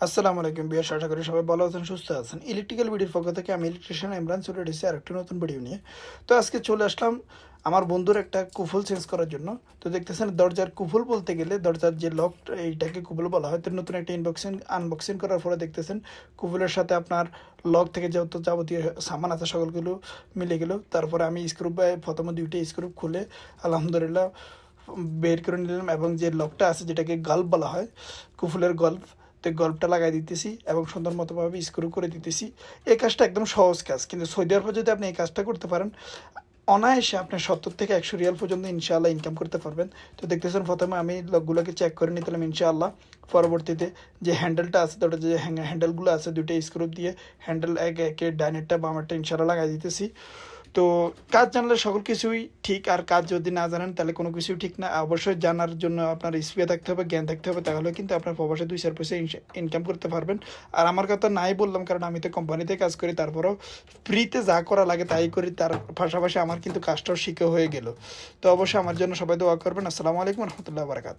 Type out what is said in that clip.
আসসালামু আলাইকুম বিয়াস, আশা করি সবাই ভালো আছেন, সুস্থ আছেন। ইলেকট্রিক্যাল ভিডিওর পক্ষ থেকে আমি ইলেকট্রিশিয়ান ইমরান চলে এসেছি আর একটা নতুন ভিডিও নিয়ে। তো আজকে চলে আসলাম আমার বন্ধুর একটা কুফল চেঞ্জ করার জন্য। তো দেখতেছেন দরজার কুফল বলতে গেলে দরজার যে লক, এইটাকে কুফল বলা হয়। তো নতুন একটা আনবক্সিং করার পরে দেখতেছেন কুফলের সাথে আপনার লক থেকে যত যাবতীয় সামান আছে সকলগুলো মিলে গেল। তারপরে আমি স্ক্রু প্রথমে দুইটা স্ক্রু খুলে আলহামদুলিল্লাহ বের করে নিলাম, এবং যে লকটা আছে যেটাকে গাল্ব বলা হয়, কুফলের গল্ফ, তো গল্পটা লাগাই দিতেছি এবং সুন্দর মতোভাবে স্ক্রু করে দিতেছি। এই কাজটা একদম সহজ কাজ, কিন্তু সৌদি আরবে যদি আপনি এই কাজটা করতে পারেন অনায়াসে আপনি 70 থেকে 100 রিয়াল পর্যন্ত ইনশাআল্লাহ ইনকাম করতে পারবেন। তো দেখতেছেন প্রথমে আমি লকগুলোকে চেক করে নিতাম ইনশাআল্লাহ। পরবর্তীতে যে হ্যান্ডেলটা আছে, দুটো যে হ্যান্ডেলগুলো আছে, দুইটা স্ক্রু দিয়ে হ্যান্ডেল একে একে ডাইনেরটা বামেরটা ইনশাআল্লাহ লাগাই দিতেছি। তো কাজ জানলে সকল কিছুই ঠিক, আর কাজ যদি না জানেন তাহলে কোনো কিছুই ঠিক না। অবশ্যই জানার জন্য আপনার স্পিয়া থাকতে হবে, জ্ঞান থাকতে হবে, তাহলে কিন্তু আপনার প্রবাসে 2-4 পয়সা ইনকাম করতে পারবেন। আর আমার কথা নাই বললাম, কারণ আমি তো কোম্পানিতে কাজ করি, তারপরেও ফ্রিতে যা করা লাগে তাই করি। তার পাশাপাশি আমার কিন্তু কাজটাও শিখে হয়ে গেল। তো অবশ্যই আমার জন্য সবাই দোয়া করবেন। আসসালামু আলাইকুম রহমতুল্লাহ বারাকাতুহু।